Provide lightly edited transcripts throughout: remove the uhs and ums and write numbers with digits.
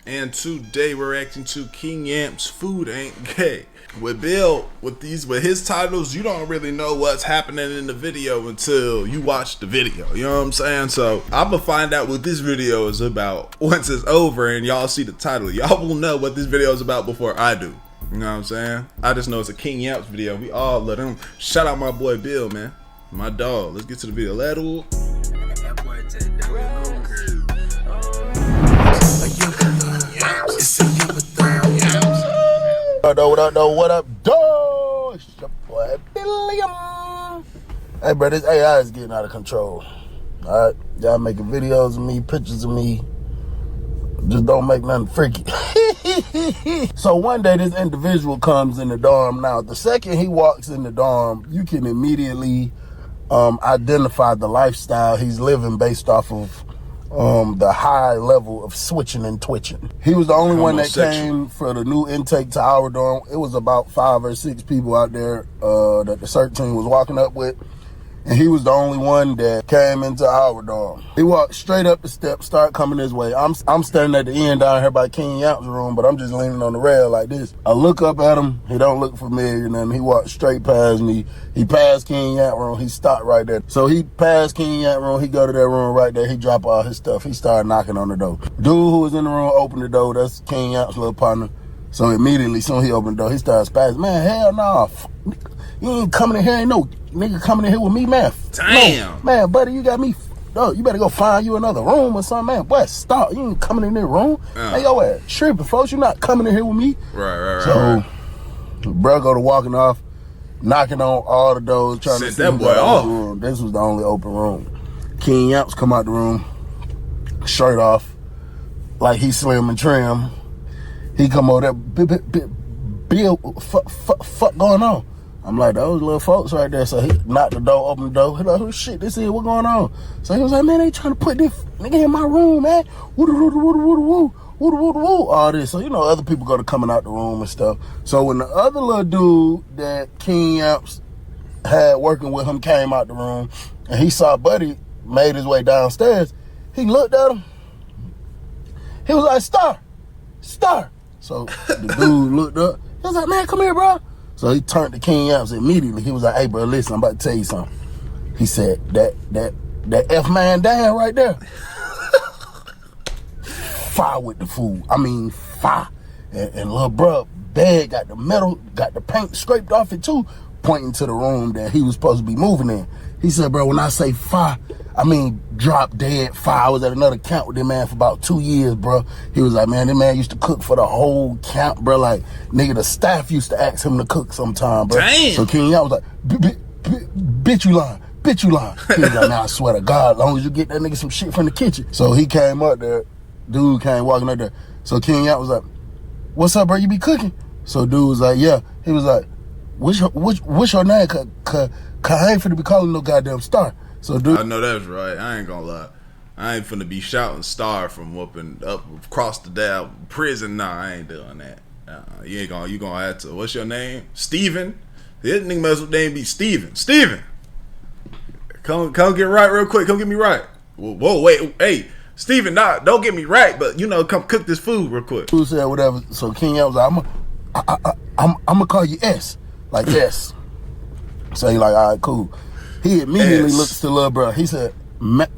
and today we're reacting to King Yamps' Food Ain't Gay. With Bill, with his titles, you don't really know what's happening in the video until you watch the video. You know what I'm saying? So I'm gonna find out what this video is about once it's over and y'all see the title. Y'all will know what this video is about before I do. You know what I'm saying? I just know it's a King Yamps video. We all love him. Shout out my boy Bill, man. My dog. Let's get to the video. Let's What up, dog? It's your boy Billiam. Hey, bro, this AI is getting out of control. Alright, y'all making videos of me, pictures of me. Just don't make nothing freaky. So one day this individual comes in the dorm. Now, the second he walks in the dorm, you can immediately identify the lifestyle he's living based off of the high level of switching and twitching. He was the only one that came for the new intake to our dorm. It was about 5 or 6 people out there that the search team was walking up with. And he was the only one that came into our dorm. He walked straight up the steps, started coming this way. I'm standing at the end down here by King Yamps' room, but I'm just leaning on the rail like this. I look up at him. He don't look familiar. And then he walked straight past me. He passed King Yamps' room. He stopped right there. So he passed King Yamps' room. He go to that room right there. He drop all his stuff. He started knocking on the door. Dude who was in the room opened the door. That's King Yamps' little partner. So immediately, soon he opened the door, he started spazzing. Man, hell nah. You ain't coming in here. Ain't no nigga coming in here with me, man. Damn. No, man, buddy, you got me. Oh, you better go find you another room or something, man. Boy, stop. You ain't coming in this room. Hey, yo, ass tripping, folks. You not coming in here with me. Right. So, bro go to walking off, knocking on all the doors, trying to see that boy off. Room. This was the only open room. King Yamps come out the room, shirt off, like he slim and trim. He come over there, Bill, fuck going on? I'm like, those little folks right there. So he knocked the door, opened the door. He like, oh shit, this is what going on. So he was like, man, they trying to put this nigga in my room, man. Woo, all this. So, you know, other people go to coming out the room and stuff. So when the other little dude that King Yamps had working with him came out the room and he saw Buddy made his way downstairs, he looked at him. He was like, Star. So the dude looked up. He was like, man, come here, bro. So he turned to King Yamps immediately. He was like, hey, bro, listen, I'm about to tell you something. He said, that F-man down right there, fire with the food. I mean, fire. And little bro, bag got the metal, got the paint scraped off it too, pointing to the room that he was supposed to be moving in. He said, bro, when I say fire, I mean drop dead fire. I was at another camp with this man for about 2 years, bro. He was like, man, this man used to cook for the whole camp, bro. Like, nigga, the staff used to ask him to cook sometime, bro. Damn. So King Yamps was like, bitch, you lying. He was like, man, I swear to God, as long as you get that nigga some shit from the kitchen. So he came up there. Dude came walking up there. So King Yamps was like, what's up, bro? You be cooking? So dude was like, yeah. He was like, what's your name? Cause I ain't finna be calling no goddamn Star. So dude, I know that's right. I ain't gonna lie. I ain't finna be shouting Star from whooping up across the damn prison. Nah, I ain't doing that. You gonna have to. What's your name? Steven? This nigga must with name be Steven. Steven! Come get right real quick. Come get me right. Whoa, wait, hey, Steven, nah, don't get me right, but you know, come cook this food real quick. Who said whatever? So King Yamps was like, I'm gonna call you S. Like S. So he like, all right, cool. He immediately looks to little bro. He said, man,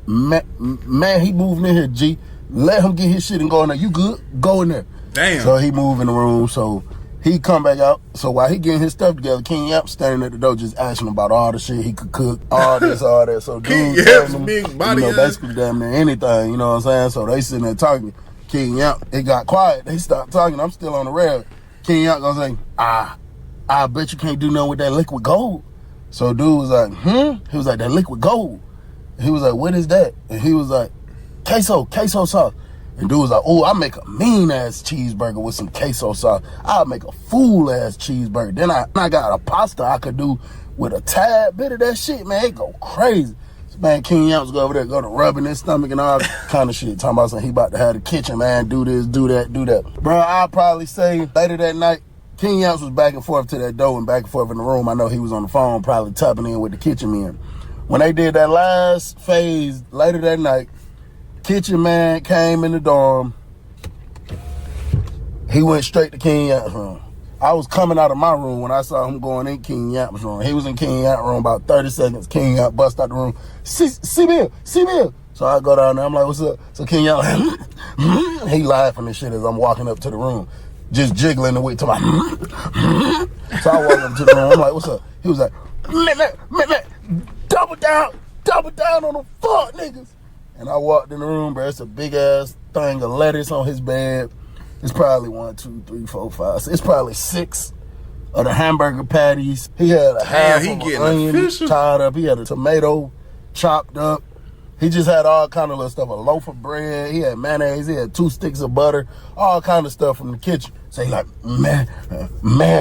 he moving in here, G. Let him get his shit and go in there. You good? Go in there. Damn. So he moved in the room. So he come back out. So while he getting his stuff together, King Yamps standing at the door just asking about all the shit he could cook, all this, all that. So King dude Yamps, him, big body, basically damn near anything, you know what I'm saying? So they sitting there talking. King Yamps, it got quiet. They stopped talking. I'm still on the rail. King Yamps gonna say, I bet you can't do nothing with that liquid gold. So dude was like, He was like, that liquid gold. He was like, what is that? And he was like, queso sauce. And dude was like, oh, I make a mean-ass cheeseburger with some queso sauce. I'll make a fool-ass cheeseburger. Then I got a pasta I could do with a tad bit of that shit, man. It go crazy. So, man, King Yamps go over there, go to rubbing his stomach and all kind of shit. Talking about something he about to have the kitchen, man. Do this, do that, do that. Bro, I'll probably say later that night, King Yamps was back and forth to that door and back and forth in the room. I know he was on the phone probably tapping in with the kitchen man. When they did that last phase later that night, kitchen man came in the dorm. He went straight to King Yamps' room. I was coming out of my room when I saw him going in King Yamps' room. He was in King Yamps' room about 30 seconds. King Yamps bust out the room. See Bill. So I go down there. I'm like, what's up? So King Yamps, he laughing and shit as I'm walking up to the room, just jiggling the way to my. So I walk up to the room. I'm like, what's up? He was like, man, double down on the fuck niggas. And I walked in the room, bro. It's a big ass thing of lettuce on his bed. It's probably 1, 2, 3, 4, 5, 6. It's probably 6 of the hamburger patties. He had a half of an onion chopped up. He had a tomato chopped up. He just had all kind of little stuff, a loaf of bread. He had mayonnaise. He had 2 sticks of butter, all kind of stuff from the kitchen. So he like, man,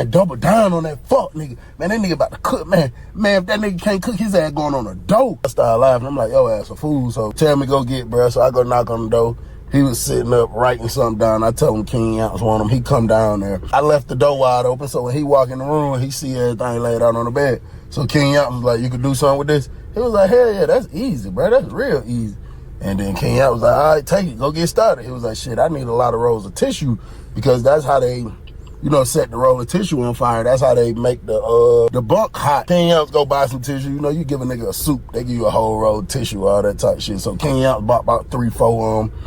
double down on that fuck nigga. Man, that nigga about to cook, man. Man, if that nigga can't cook, his ass going on a dough. I started laughing. I'm like, yo, ass a fool. So tell me go get, bro. So I go knock on the door. He was sitting up writing something down. I tell him King Yamps want him. He come down there. I left the door wide open, so when he walk in the room, he see everything laid out on the bed. So King Yamps was like, you could do something with this? He was like, hell yeah, that's easy, bro. That's real easy. And then King Yamps was like, all right, take it. Go get started. He was like, shit, I need a lot of rolls of tissue because that's how they, set the roll of tissue on fire. That's how they make the bunk hot. King Yamps go buy some tissue. You give a nigga a soup, they give you a whole roll of tissue, all that type of shit. So King Yamps bought about 3, 4 of them.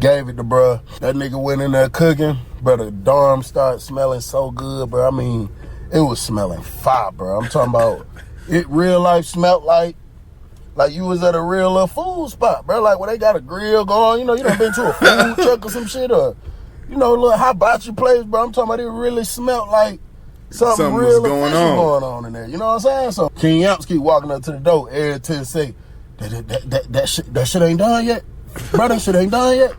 Gave it to bruh. That nigga went in there cooking. Bro, the dorm started smelling so good, bro. I mean, it was smelling fire, bro. I'm talking about it real life smelled like you was at a real little food spot, bro. Like where they got a grill going. You done been to a food truck or some shit or, a little hibachi place, bro. I'm talking about it really smelled like something real going on in there. You know what I'm saying? So King Yamps keep walking up to the door every 10 seconds. That shit ain't done yet. Bro, that shit ain't done yet.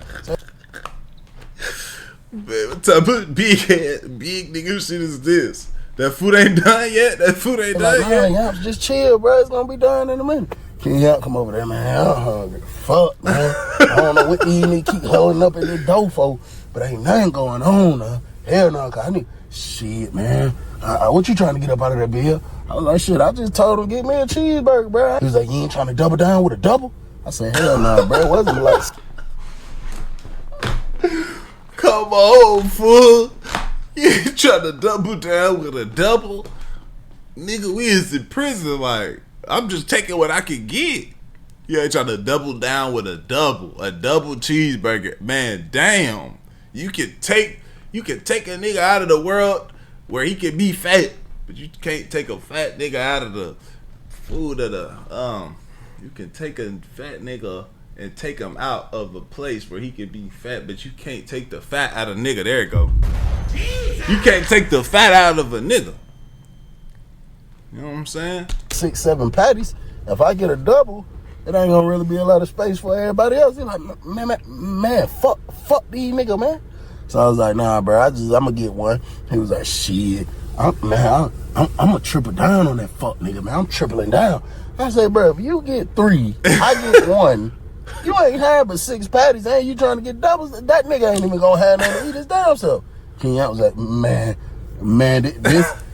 Man, what type of big nigga shit is this? That food ain't done yet? Man, Yamps, just chill, bro. It's gonna be done in a minute. King Yamps come over there, man. I'm hungry. Fuck, man. I don't know what these niggas keep holding up in this dough for, but ain't nothing going on, Hell no, cause I need shit, man. What you trying to get up out of that bill? I was like, shit, I just told him get me a cheeseburger, bro. He was like, you ain't trying to double down with a double? I said, hell no, bro. It wasn't like. Come on, fool. You ain't trying to double down with a double? Nigga, we is in prison. Like, I'm just taking what I can get. You ain't trying to double down with a double cheeseburger. Man, damn. You can take a nigga out of the world where he can be fat, but you can't take a fat nigga out of the food of the You can take a fat nigga and take him out of a place where he can be fat, but you can't take the fat out of a nigga. There you go. You can't take the fat out of a nigga. You know what I'm saying? 6, 7 patties. If I get a double, it ain't gonna really be a lot of space for everybody else. He's like, man, fuck these niggas, man. So I was like, nah, bro, I'm gonna get one. He was like, shit, I'm gonna triple down on that fuck nigga, man. I'm tripling down. I said, bro, if you get 3, I get 1. You ain't had but 6 patties. Ain't you trying to get doubles? That nigga ain't even gonna have nothing to eat his damn self. King Yamps was like, man,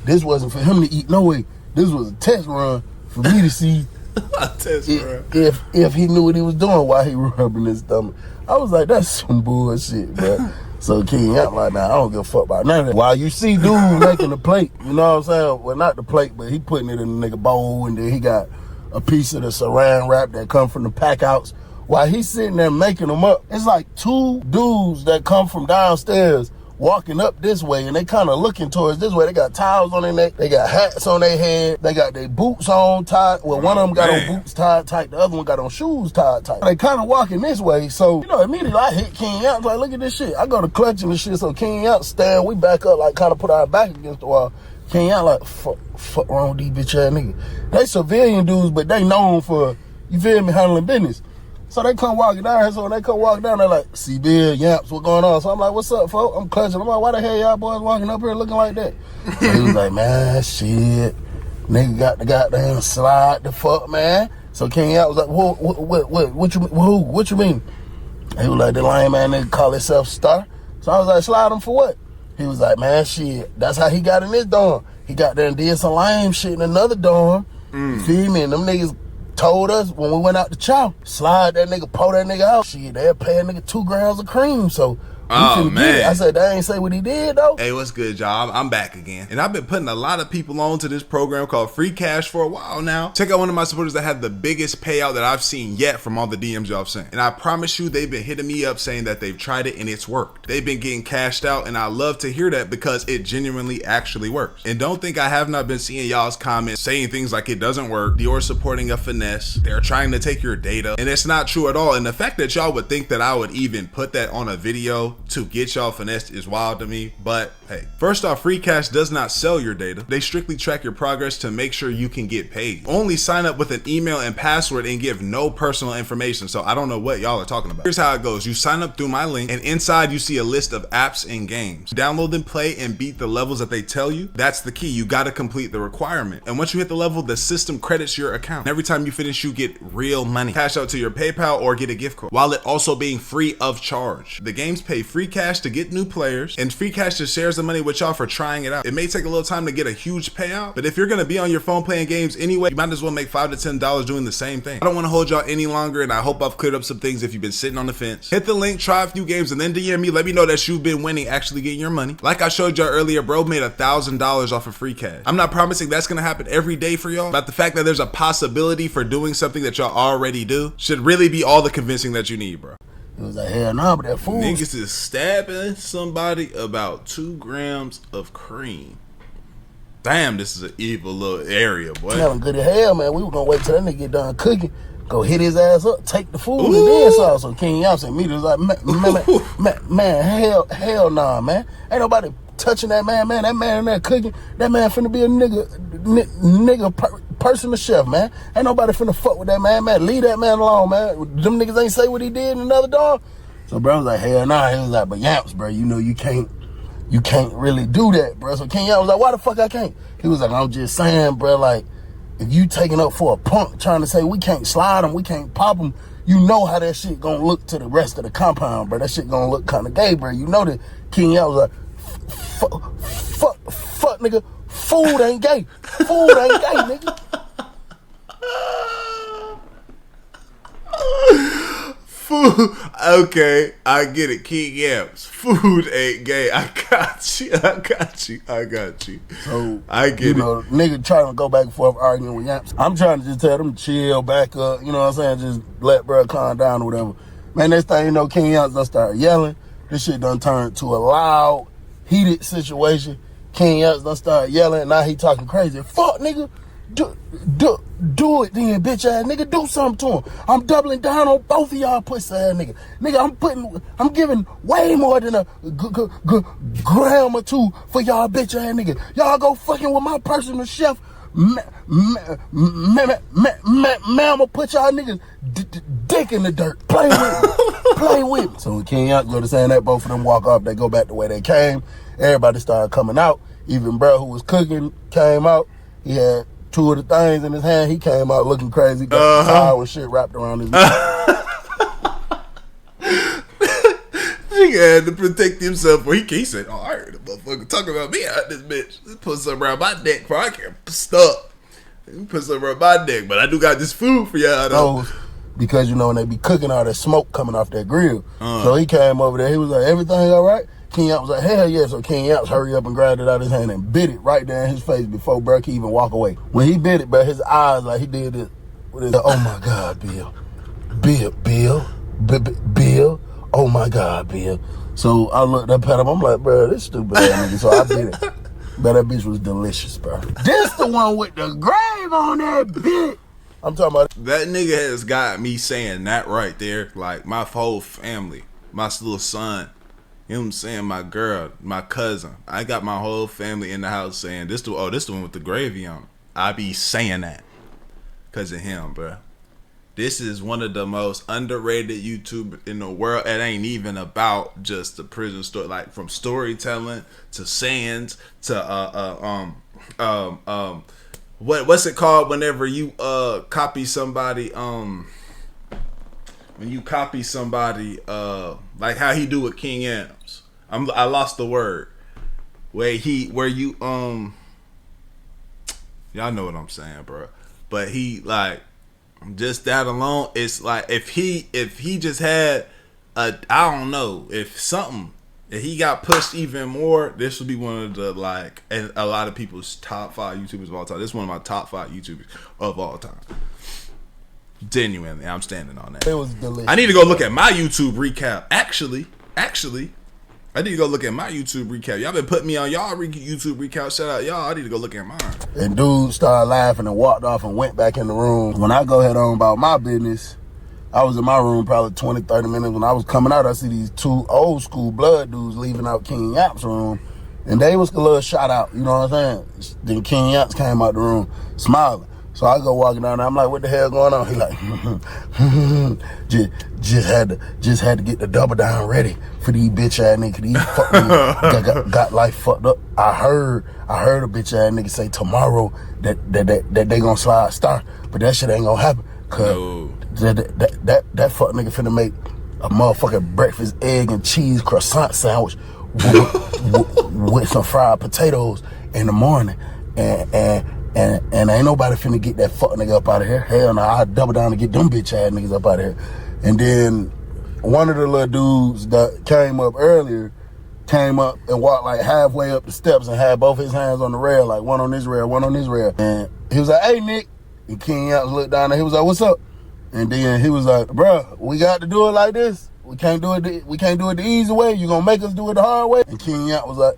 this wasn't for him to eat. No way. This was a test run for me to see if he knew what he was doing while he rubbing his stomach. I was like, that's some bullshit, bro. So King Yamps like, nah, I don't give a fuck about none of that. While you see dude making the plate, you know what I'm saying? Well, not the plate, but he putting it in the nigga bowl, and then he got a piece of the saran wrap that come from the pack outs. While he's sitting there making them up, it's like 2 dudes that come from downstairs walking up this way, and they kind of looking towards this way. They got towels on their neck. They got hats on their head. They got their boots on tight. Well, one of them got on boots tied tight. The other one got on shoes tied tight. They kind of walking this way. So, immediately I hit King Yamps. Like, look at this shit. I go to clutching the shit. So King Yamps stand. We back up, like, kind of put our back against the wall. King Yamps like, fuck wrong with these bitch ass niggas. They civilian dudes, but they known for, you feel me, handling business. So they come walking down here. So when they come walking down, they're like, see, Bill, Yamps, what going on? So I'm like, what's up, folks? I'm clutching. I'm like, why the hell y'all boys walking up here looking like that? So he was like, man, shit. Nigga got the goddamn slide the fuck, man. So King Yamps was like, what you mean? He was like, the lame man nigga call himself Star. So I was like, slide him for what? He was like, man, shit. That's how he got in this dorm. He got there and did some lame shit in another dorm. You feel me? And them niggas told us when we went out to chow, slide that nigga, pull that nigga out. Shit, they'll pay a nigga 2 grams of cream. So Oh, Get it. I man. said, they ain't say what he did, though. Hey, what's good, y'all? I'm back again. And I've been putting a lot of people on to this program called Free Cash for a while now. Check out one of my supporters that had the biggest payout that I've seen yet from all the DMs y'all sent. And I promise you, they've been hitting me up saying that they've tried it and it's worked. They've been getting cashed out, and I love to hear that because it genuinely actually works. And don't think I have not been seeing y'all's comments saying things like it doesn't work, Dior supporting a finesse, they're trying to take your data, and it's not true at all. And the fact that y'all would think that I would even put that on a video to get y'all finessed is wild to me. But hey, first off, Free Cash does not sell your data. They strictly track your progress to make sure you can get paid. Only sign up with an email and password and give no personal information. So I don't know what y'all are talking about. Here's how it goes. You sign up through my link, and inside you see a list of apps and games. Download them, play, and beat the levels that they tell you. That's the key. You got to complete the requirement. And once you hit the level, the system credits your account. Every time you finish, you get real money. Cash out to your PayPal or get a gift card, while it also being free of charge. The games pay Free Cash to get new players, and Free Cash just shares the money with y'all for trying it out. It may take a little time to get a huge payout, but if you're gonna be on your phone playing games anyway, you might as well make $5 to $10 doing the same thing. I don't want to hold y'all any longer, and I hope I've cleared up some things if you've been sitting on the fence. Hit the link, try a few games, and then DM me. Let me know that you've been winning, actually getting your money. Like I showed y'all earlier, bro made $1,000 off of Free Cash. I'm not promising that's gonna happen every day for y'all, but the fact that there's a possibility for doing something that y'all already do should really be all the convincing that you need, bro. It was like, hell no, but that fool. Niggas is stabbing somebody about 2 grams of cream. Damn, this is an evil little area, boy. Smelling good as hell, man. We were gonna wait till that nigga get done cooking, go hit his ass up, take the food, and then sauce. So King Yamps and me was like, man, hell nah, man. Ain't nobody touching that man. That man in there cooking. That man finna be a personal chef, man. Ain't nobody finna fuck with that man. Leave that man alone, man. Them niggas ain't say what he did in another dog. So bro was like, hell nah. He was like, but Yamps, bro, you know you can't really do that, bro. So King Yamps was like, why the fuck I can't? He was like, I'm just saying, bro, like, if you taking up for a punk trying to say we can't slide him, we can't pop him, you know how that shit gonna look to the rest of the compound, bro. That shit gonna look kind of gay, bro. You know that King Yamps was like, fuck, nigga. Food ain't gay. Food ain't gay, nigga. Food. Okay, I get it. King Yamps. Food ain't gay. I got you. So, I get it. Nigga trying to go back and forth arguing with Yamps. I'm trying to just tell them chill, back up. You know what I'm saying? Just let bro calm down or whatever. Man, next thing you know, King Yamps done start yelling. This shit done turned to a loud, heated situation. King Yamps done start yelling, and now he talking crazy. Fuck, nigga. Do it then, bitch ass nigga. Do something to him. I'm doubling down on both of y'all pussy ass nigga. Nigga, I'm giving way more than a gram or two for y'all bitch ass nigga. Y'all go fucking with my personal chef. Man, I'ma put y'all niggas dick in the dirt. Play with me. So when King Yamps go to saying that, both of them walk off. They go back the way they came. Everybody started coming out. Even bro who was cooking came out. He had 2 of the things in his hand. He came out looking crazy. Got the towel and shit wrapped around his neck. Nigga had to protect himself. He said, I heard the motherfucker talking about me out this bitch. Put something around my neck before I get stuck. Put something around my neck. But I do got this food for y'all though. Because, when they be cooking, all that smoke coming off that grill. So he came over there. He was like, everything all right? King Yamps was like, hell yeah. So King Yamps hurry up and grabbed it out of his hand and bit it right there in his face before bro could even walk away. When he bit it, bro, his eyes, like he did this with his, oh my God, Bill, oh my God, Bill. So I looked up at him, I'm like, bro, this stupid ass nigga. So I bit it. But that bitch was delicious, bro. This the one with the grave on that bitch. I'm talking about that nigga has got me saying that right there. Like my whole family, my little son, you know what I'm saying, my girl, my cousin. I got my whole family in the house saying this the one with the gravy on it. I be saying that because of him, bro. This is one of the most underrated YouTube in the world. It ain't even about just the prison story, like from storytelling to sayings to what's it called whenever you copy somebody when you copy somebody like how he do with King Yamps. I lost the word. Where you y'all know what I'm saying, bro. But he like just that alone, it's like if he just had I don't know, if something if he got pushed even more, this would be one of the like, and a lot of people's top 5 YouTubers of all time. This is one of my top 5 YouTubers of all time. Genuinely, I'm standing on that. It was delicious. I need to go look at my YouTube recap. Actually, I need to go look at my YouTube recap. Y'all been putting me on y'all YouTube recap. Shout out y'all. I need to go look at mine. And dude started laughing and walked off and went back in the room. When I go head on about my business, I was in my room probably 20, 30 minutes. When I was coming out, I see these 2 old school blood dudes leaving out King Yamps' room. And they was a little shot out, you know what I'm saying? Then King Yamps came out the room smiling. So I go walking down there. I'm like, what the hell going on? He like, just had to get the double down ready for these bitch ass niggas. These fuck niggas got life fucked up. I heard a bitch ass nigga say tomorrow that they gonna slide star, but that shit ain't gonna happen. Cause that fuck nigga finna make a motherfucking breakfast egg and cheese croissant sandwich with some fried potatoes in the morning, and ain't nobody finna get that fuck nigga up out of here. Hell no, I double down to get them bitch ass niggas up out of here. And then one of the little dudes that came up earlier came up and walked like halfway up the steps and had both his hands on the rail, like one on this rail, one on this rail. And he was like, hey, Nick. And King Yamps looked down there. He was like, what's up? And then he was like, bruh, we got to do it like this. We can't do it the easy way. You gonna make us do it the hard way? And King Yamps was like,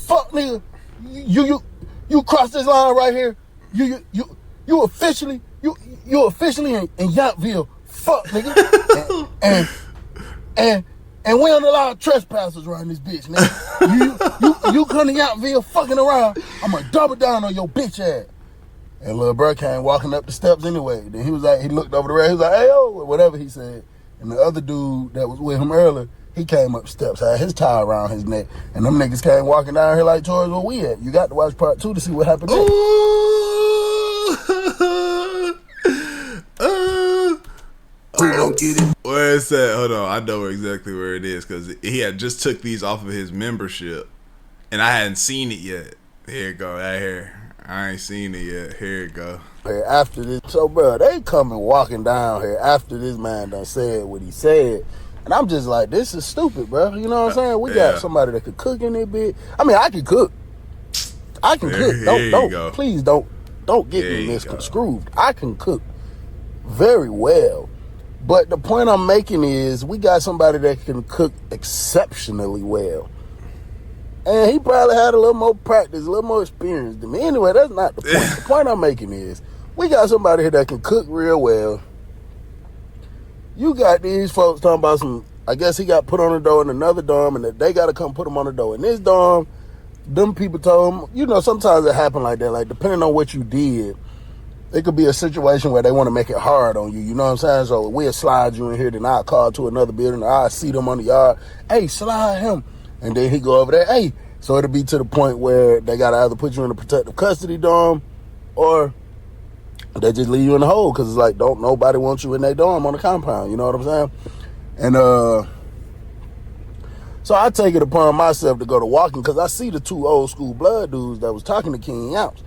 fuck nigga. You crossed this line right here. You officially in Yampville. Fuck nigga. and we don't allow trespassers around this bitch, nigga. You come to Yampville fucking around, I'ma double down on your bitch ass. And little bro came walking up the steps anyway. Then he was like, he looked over the rail, he was like, hey yo, whatever he said. And the other dude that was with him earlier, he came up steps, had his tie around his neck, and them niggas came walking down here like towards where we at. You got to watch part 2 to see what happened next. Who don't get it? Where is that? Hold on, I know exactly where it is because he had just took these off of his membership, and I hadn't seen it yet. Here it go, right here. I ain't seen it yet. Here it go. After this, so bro, they coming walking down here after this man done said what he said. And I'm just like, this is stupid, bro. You know what I'm saying? We got somebody that could cook in this bitch. I mean, I can cook. Please don't get me misconstrued. I can cook very well. But the point I'm making is we got somebody that can cook exceptionally well. And he probably had a little more practice, a little more experience than me. Anyway, that's not the point. The point I'm making is we got somebody here that can cook real well. You got these folks talking about some, I guess he got put on the door in another dorm and that they got to come put him on the door. In this dorm, them people told him, you know, sometimes it happen like that. Like, depending on what you did, it could be a situation where they want to make it hard on you. You know what I'm saying? So we'll slide you in here, then I'll call to another building, or I'll see them on the yard. Hey, slide him. And then he go over there, hey. So it'll be to the point where they got to either put you in a protective custody dorm or they just leave you in the hole because it's like, don't nobody want you in their dorm on the compound. You know what I'm saying? And so I take it upon myself to go to walking because I see the 2 old school blood dudes that was talking to King Yamps.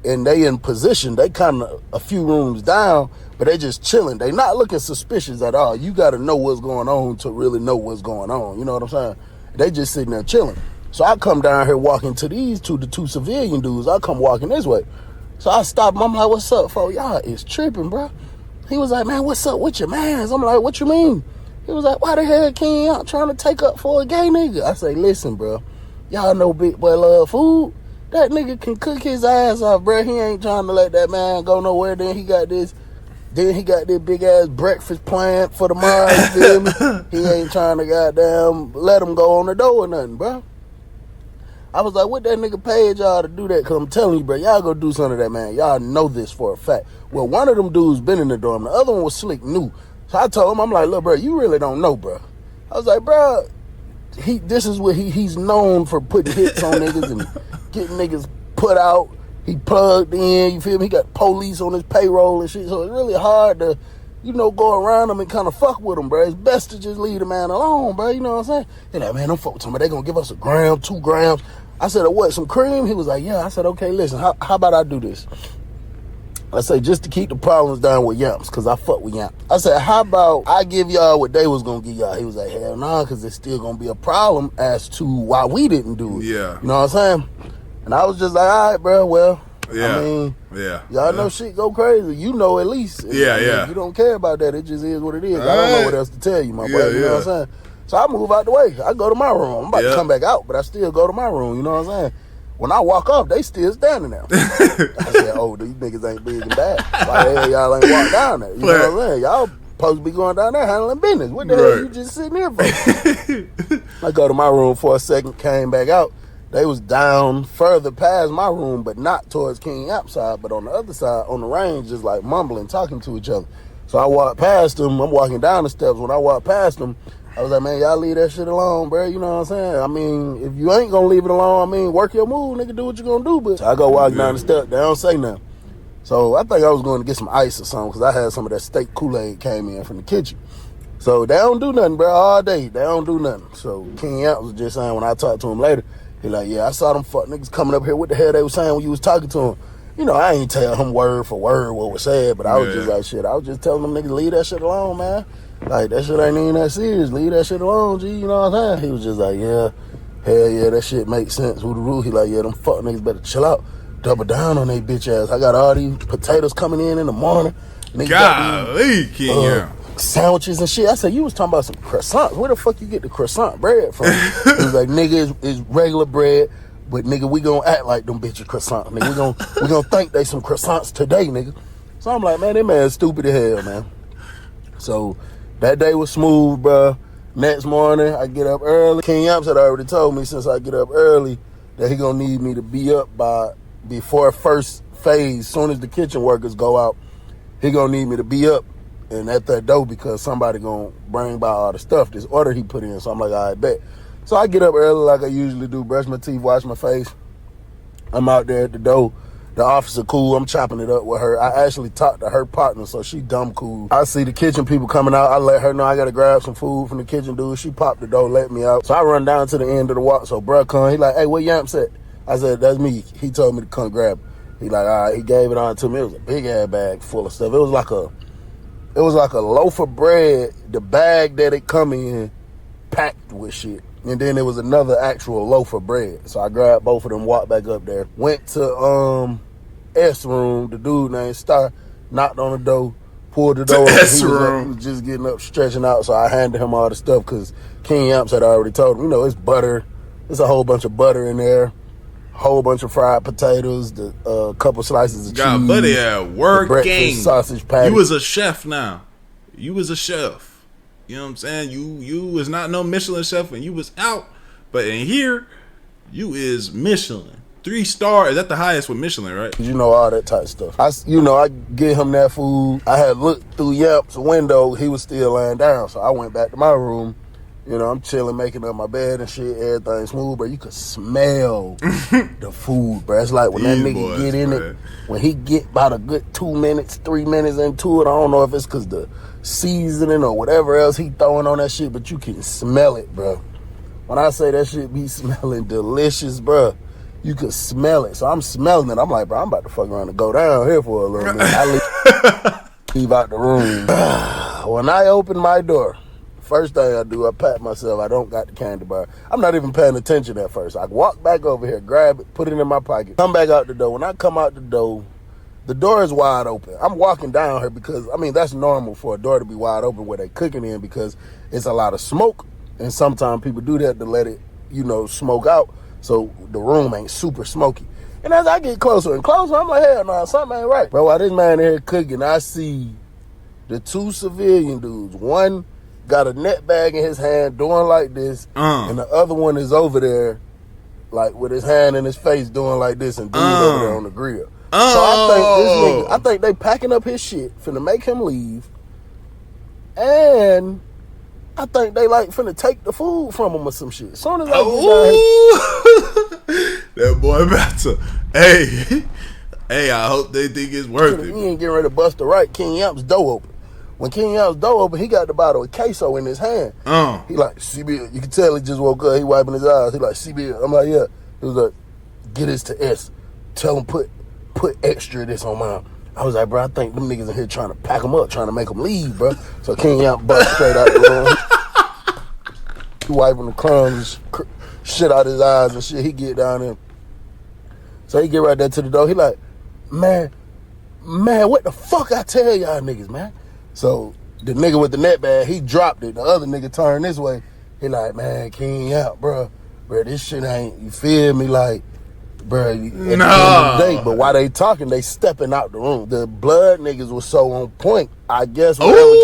And they in position, they kind of a few rooms down, but they just chilling. They not looking suspicious at all. You got to know what's going on to really know what's going on. You know what I'm saying? They just sitting there chilling. So I come down here walking to the 2 civilian dudes. I come walking this way. So I stop him. I'm like, what's up, folks? Y'all is tripping, bro. He was like, man, what's up with your mans? I'm like, what you mean? He was like, why the hell King Yamps trying to take up for a gay nigga? I say, listen, bro. Y'all know Big Boy love food. That nigga can cook his ass off, bro. He ain't trying to let that man go nowhere. Then he got this big ass breakfast plan for tomorrow. You feel me? He ain't trying to goddamn let him go on the door or nothing, bro. I was like, what that nigga paid y'all to do that? Because I'm telling you, bro, y'all go do something to that man. Y'all know this for a fact. Well, one of them dudes been in the dorm. The other one was slick new. So I told him, I'm like, look, bro, you really don't know, bro. I was like, bro, this is what he's known for putting hits on niggas and getting niggas put out. He plugged in, you feel me? He got police on his payroll and shit. So it's really hard to, you know, go around him and kind of fuck with him, bro. It's best to just leave the man alone, bro. You know what I'm saying? He's like, man, them folks told me they gonna give us 1 gram, 2 grams. I said, what, some cream? He was like, yeah. I said, okay, listen, how about I do this? I say, just to keep the problems down with Yamps, because I fuck with Yamps. I said, how about I give y'all what they was going to give y'all? He was like, hell nah, because it's still going to be a problem as to why we didn't do it. Yeah. You know what I'm saying? And I was just like, all right, bro, well, yeah. I mean, yeah. y'all know shit go crazy. You know at least. Yeah, yeah. If you don't care about that, it just is what it is. I don't know what else to tell you, my boy. You know what I'm saying? So I move out the way. I go to my room. I'm about to come back out, but I still go to my room. You know what I'm saying? When I walk off, they still standing there. I said, oh, these niggas ain't big and bad. Why the hell y'all ain't walk down there? You know what I'm saying? Y'all supposed to be going down there handling business. What the hell you just sitting here for? I go to my room for a second, came back out. They was down further past my room, but not towards King Yamps side, but on the other side, on the range, just like mumbling, talking to each other. So I walked past them. I'm walking down the steps. When I walked past them, I was like, man, y'all leave that shit alone, bro. You know what I'm saying? I mean, if you ain't gonna leave it alone, I mean, work your move, nigga, do what you gonna do. But so I go walk down the steps. They don't say nothing. So I think I was going to get some ice or something, because I had some of that steak Kool-Aid came in from the kitchen. So they don't do nothing, bro, all day. They don't do nothing. So King Yamps was just saying, when I talked to him later, he like, yeah, I saw them fuck niggas coming up here. What the hell they was saying when you was talking to him? You know, I ain't tell him word for word what was said, but I was just like, shit, I was just telling them niggas, leave that shit alone, man. Like, that shit ain't even that serious. Leave that shit alone, G. You know what I'm saying? He was just like, yeah, hell yeah, that shit makes sense. Who the rule? He like, yeah, them fuck niggas better chill out. Double down on they bitch ass. I got all these potatoes coming in the morning. Golly, King sandwiches and shit. I said, you was talking about some croissants. Where the fuck you get the croissant bread from? He was like, nigga, it's regular bread, but nigga, we gonna act like them bitches croissants. Nigga, we gonna think they some croissants today, nigga. So I'm like, man, that man's stupid as hell, man. So that day was smooth, bro. Next morning, I get up early. King Yamps had already told me since I get up early that he gonna need me to be up before first phase. Soon as the kitchen workers go out, he gonna need me to be up and at that door, because somebody gonna bring by all the stuff, this order he put in. So I'm like, all right, bet. So I get up early like I usually do, brush my teeth, wash my face. I'm out there at the door. The officer cool, I'm chopping it up with her. I actually talked to her partner, so she dumb cool. I see the kitchen people coming out. I let her know I gotta grab some food from the kitchen dude. She popped the door, let me out. So I run down to the end of the walk. So bruh come, he like, hey, where Yamps at? I said, that's me. He told me to come grab it. He like, all right, he gave it on to me. It was a big ass bag full of stuff. It was like a loaf of bread, the bag that it come in, packed with shit. And then there was another actual loaf of bread. So I grabbed both of them, walked back up there. Went to S room, the dude named Star, knocked on the door, pulled the door. S room. He was just getting up, stretching out. So I handed him all the stuff, because King Yamps had already told him, you know, it's butter. There's a whole bunch of butter in there. Whole bunch of fried potatoes, the couple slices of cheese. Buddy at work, breakfast sausage patty. You was a chef now. You was a chef. You know what I'm saying? You was not no Michelin chef and you was out. But in here, you is Michelin. 3 star. Is that the highest with Michelin, right? You know, all that type of stuff. I get him that food. I had looked through Yamps' window. He was still laying down. So I went back to my room. You know, I'm chilling, making up my bed and shit, everything smooth, bro. You could smell the food, bro. It's like when that nigga get in it, when he get about a good 2 minutes, 3 minutes into it, I don't know if it's because the seasoning or whatever else he throwing on that shit, but you can smell it, bro. When I say that shit be smelling delicious, bro, you could smell it. So I'm smelling it. I'm like, bro, I'm about to fuck around and go down here for a little bit. I leave out the room. When I open my door, first thing I do, I pat myself. I don't got the candy bar. I'm not even paying attention at first. I walk back over here, grab it, put it in my pocket, come back out the door. When I come out the door is wide open. I'm walking down here because, I mean, that's normal for a door to be wide open where they cooking in, because it's a lot of smoke. And sometimes people do that to let it, you know, smoke out so the room ain't super smoky. And as I get closer and closer, I'm like, hell no, something ain't right. Bro, while this man in here cooking, I see the 2 civilian dudes. One got a net bag in his hand doing like this, and the other one is over there like with his hand in his face doing like this, and dude over there on the grill. So I think they packing up his shit, finna make him leave, and I think they like finna take the food from him or some shit. As soon as I get down here, that boy about to, hey, I hope they think it's worth it. He ain't getting ready to bust the right. King Yamps' door open. When King Yamps' door open, he got the bottle of queso in his hand. He like, CB, you can tell he just woke up. He wiping his eyes. He like, CB. I'm like, yeah. He was like, get this to S. Tell him put extra of this on mine. I was like, bro, I think them niggas in here trying to pack them up, trying to make them leave, bro. So King Yamps butt straight out the room. He wiping the crumbs, shit out his eyes and shit. He get down there. So he get right there to the door. He like, man, what the fuck I tell y'all niggas, man? So the nigga with the net bag, he dropped it. The other nigga turned this way. He like, man, King Yamps, bro, this shit ain't, you feel me? Like, bro, at the end of the day, but while they talking, they stepping out the room. The blood niggas was so on point. I guess whatever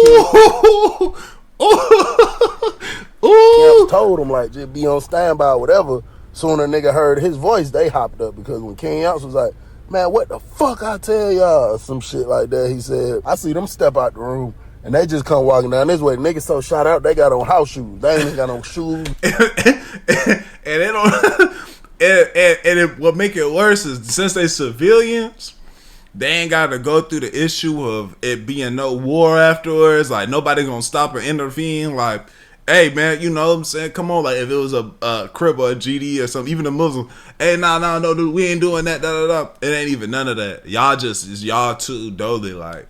Yamps told him, like, just be on standby or whatever. Soon a nigga heard his voice, they hopped up, because when King Yamps was like, man, what the fuck I tell y'all, or some shit like that, he said, I see them step out the room, and they just come walking down this way. Niggas so shot out, they got on house shoes. They ain't got on shoes. And they don't... And what make it worse is, since they civilians, they ain't got to go through the issue of it being no war afterwards. Like, nobody gonna stop or intervene. Like, hey, man, you know what I'm saying? Come on, like, if it was a Crib or a GD or something, even a Muslim, hey, no, dude, we ain't doing that, It ain't even none of that. Y'all just, is y'all too dolly, like.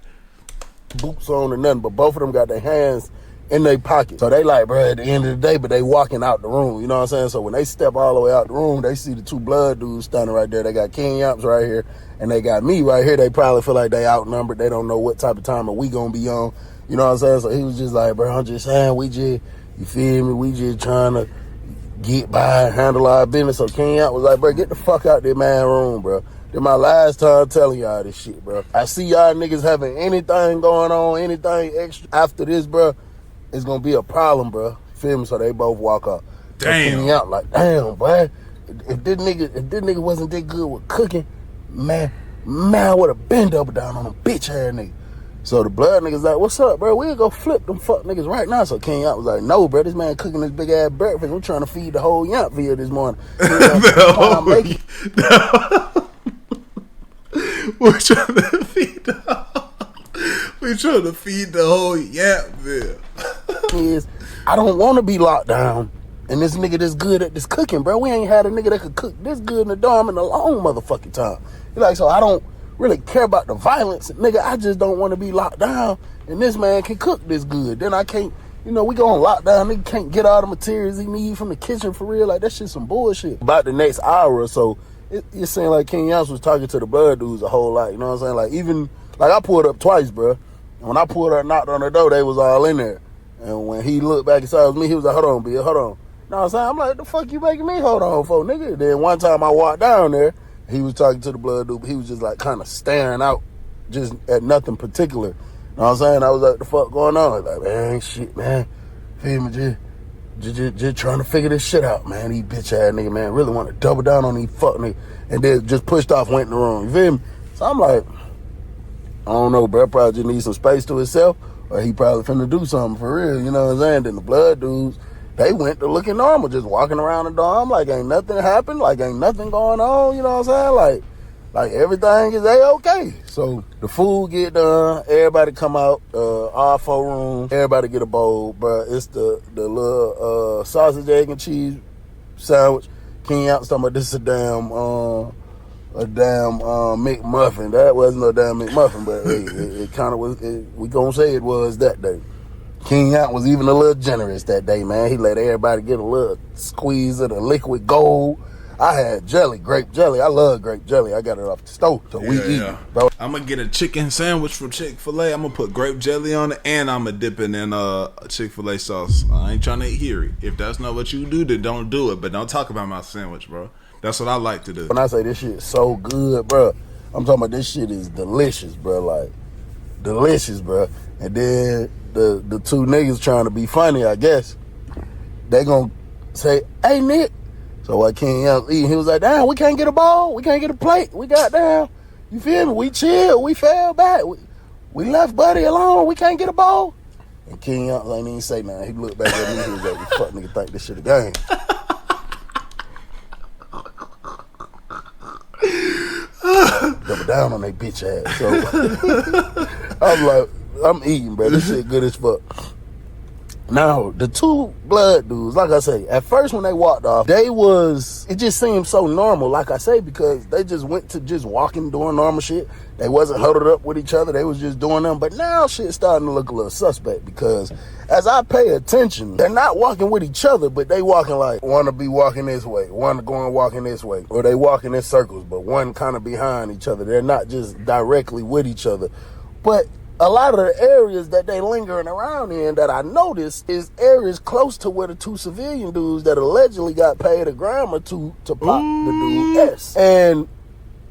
Boots on or nothing, but both of them got their hands in their pocket. So they like, bro, at the end of the day, but they walking out the room, you know what I'm saying? So when they step all the way out the room, they see the two blood dudes standing right there. They got King Yamps right here, and they got me right here. They probably feel like they outnumbered. They don't know what type of time are we gonna be on, you know what I'm saying? So he was just like, bro, I'm just saying, you feel me? We just trying to get by and handle our business. So King Yamps was like, bro, get the fuck out that man room, bro. This my last time telling y'all this shit, bro. I see y'all niggas having anything going on, anything extra after this, bro. It's gonna be a problem, bro. Feel me? So they both walk up. Damn. So King Yamps like, damn, boy. If this nigga wasn't that good with cooking, man, I would have been double down on them bitch ass nigga. So the blood niggas like, what's up, bro? We'll go flip them fuck niggas right now. So King Yamps was like, no, bro, this man cooking this big ass breakfast. I'm trying to feed the whole Yampville this morning. We're trying to feed the whole Yampville. Is I don't want to be locked down, and this nigga that's good at this cooking, bro. We ain't had a nigga that could cook this good in the dorm in a long motherfucking time. He like, so I don't really care about the violence, nigga. I just don't want to be locked down, and this man can cook this good. Then I can't, you know, we go on lockdown. Nigga can't get all the materials he need from the kitchen for real. Like, that shit some bullshit. About the next hour or so, it seemed like King Yamps was talking to the blood dudes a whole lot. You know what I'm saying? Like, even like I pulled up twice, bro. And when I pulled up and knocked on the door, they was all in there. And when he looked back and saw it was me, he was like, hold on, Bill, hold on. You know what I'm saying? I'm like, the fuck you making me hold on for, nigga? Then one time I walked down there, he was talking to the blood dude, but he was just like kind of staring out just at nothing particular. You know what I'm saying? I was like, the fuck going on? Like, man, shit, man. Feel me? Just trying to figure this shit out, man. These bitch ass nigga, man, really want to double down on these fuck nigga. And then just pushed off, went in the room. You feel me? So I'm like, I don't know, bro. Probably just need some space to himself, or he probably finna do something for real. You know what I'm saying? Then the blood dudes, they went to looking normal, just walking around the dorm like ain't nothing happened, like ain't nothing going on. You know what I'm saying? Like everything is A-okay. So the food get done, everybody come out, all 4 rooms, everybody get a bowl, bro. It's the little sausage, egg, and cheese sandwich. King Yamps talking about this is a damn McMuffin. That wasn't no damn McMuffin, but it kind of was. We gonna say it was that day. King Yamps was even a little generous that day, man. He let everybody get a little squeeze of the liquid gold. I had jelly, grape jelly. I love grape jelly. I got it off the stove, so we eat it, bro. I'm gonna get a chicken sandwich from Chick-fil-A. I'm gonna put grape jelly on it, and I'm gonna dip it in Chick-fil-A sauce. I ain't trying to hear it. If that's not what you do, then don't do it. But don't talk about my sandwich, bro. That's what I like to do. When I say this shit is so good, bro, I'm talking about this shit is delicious, bro. Like, delicious, bro. And then the 2 niggas trying to be funny, I guess, they gonna say, hey, Nick. So while King Yamps eating, he was like, damn, we can't get a bowl. We can't get a plate. We got down. You feel me? We chilled. We fell back. We left Buddy alone. We can't get a bowl. And King Yamps ain't even say nothing. He looked back at me. He was like, you fuck nigga think this shit a game. Double down on that bitch ass. So I'm like, I'm eating, bro. This shit good as fuck. Now, the two blood dudes, like I say, at first when they walked off, it just seemed so normal, like I say, because they just went to just walking, doing normal shit. They wasn't huddled up with each other. They was just doing them. But now shit's starting to look a little suspect because as I pay attention, they're not walking with each other, but they walking like, one to be walking this way, one going walking this way, or they walking in circles, but one kind of behind each other. They're not just directly with each other. But a lot of the areas that they lingering around in that I noticed is areas close to where the two civilian dudes that allegedly got paid a gram or two to pop the dude S. And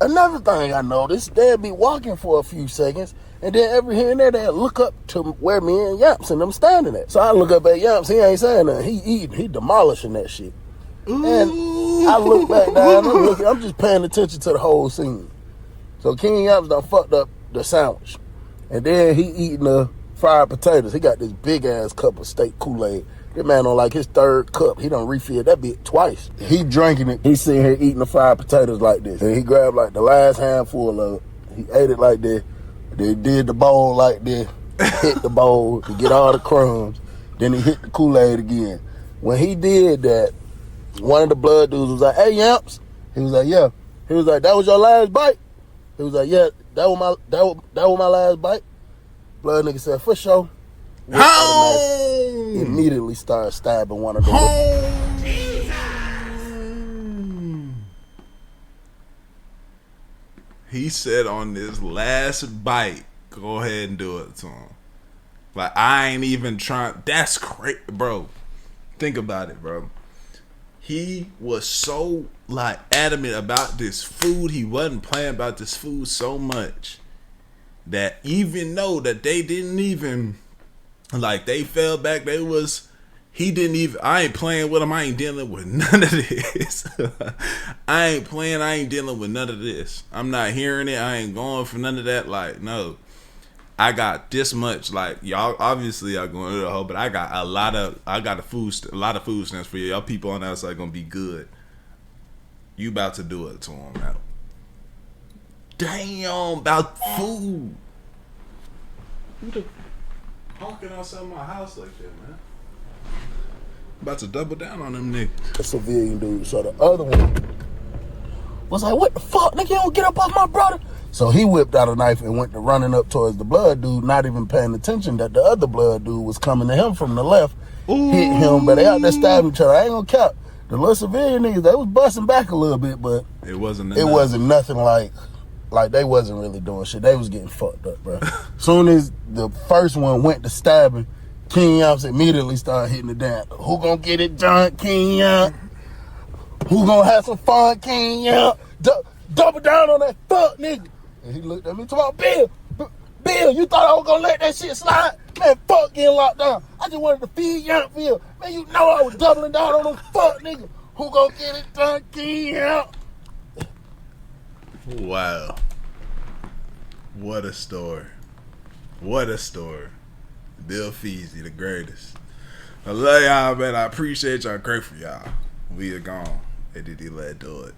another thing I noticed, they'd be walking for a few seconds, and then every here and there they'd look up to where me and Yamps and them standing at. So I look up at Yamps, he ain't saying nothing. He eating, he demolishing that shit. And I look back down, I'm just paying attention to the whole scene. So King Yamps done fucked up the sandwich. And then he eating the fried potatoes. He got this big ass cup of steak Kool-Aid. That man on like his third cup. He done refilled that bit twice. He drinking it. He sitting here eating the fried potatoes like this. And he grabbed like the last handful of it. He ate it like this. Then did the bowl like this. Hit the bowl to get all the crumbs. Then he hit the Kool-Aid again. When he did that, one of the blood dudes was like, "Hey, Yamps." He was like, "Yeah." He was like, "That was your last bite?" He was like, "Yeah, that was my last bite." Blood nigga said, "For sure." Immediately started stabbing one of them. He said on this last bite, go ahead and do it to him. Like, I ain't even trying. That's crazy, bro. Think about it, bro. He was so like adamant about this food. He wasn't playing about this food so much that even though that they didn't even like, they fell back, he didn't even, I ain't playing with him. I ain't dealing with none of this. I ain't dealing with none of this. I'm not hearing it. I ain't going for none of that. Like, no, I got this much. Like, y'all obviously are going to the hole, but I got a lot of food stamps for you. Y'all people on the outside gonna be good. You about to do it to him now. Damn, about food. Who the honking outside my house like that, man? About to double down on them niggas. A civilian dude. So the other one was like, "What the fuck, nigga? You don't get up off my brother." So he whipped out a knife and went to running up towards the blood dude, not even paying attention that the other blood dude was coming to him from the left. Ooh. Hit him, but they out there stabbing each other. I ain't gonna count. The little civilian niggas, they was busting back a little bit, but it wasn't nothing like they wasn't really doing shit. They was getting fucked up, bro. Soon as the first one went to stabbing, King Yamps immediately started hitting the dance. "Who gonna get it done, King Yamps? Who gonna have some fun, King Yamps? Double down on that fuck nigga." And he looked at me talking about, Bill, you thought I was gonna let that shit slide? Man, fuck getting locked down. I just wanted to feed Yampville. Man, you know I was doubling down on them fuck niggas. Who gonna get it done, King Yamps? Wow. What a story. What a story. Bill Feasy, the greatest. I love y'all, man. I appreciate y'all. Great for y'all. We are gone. They did let do it.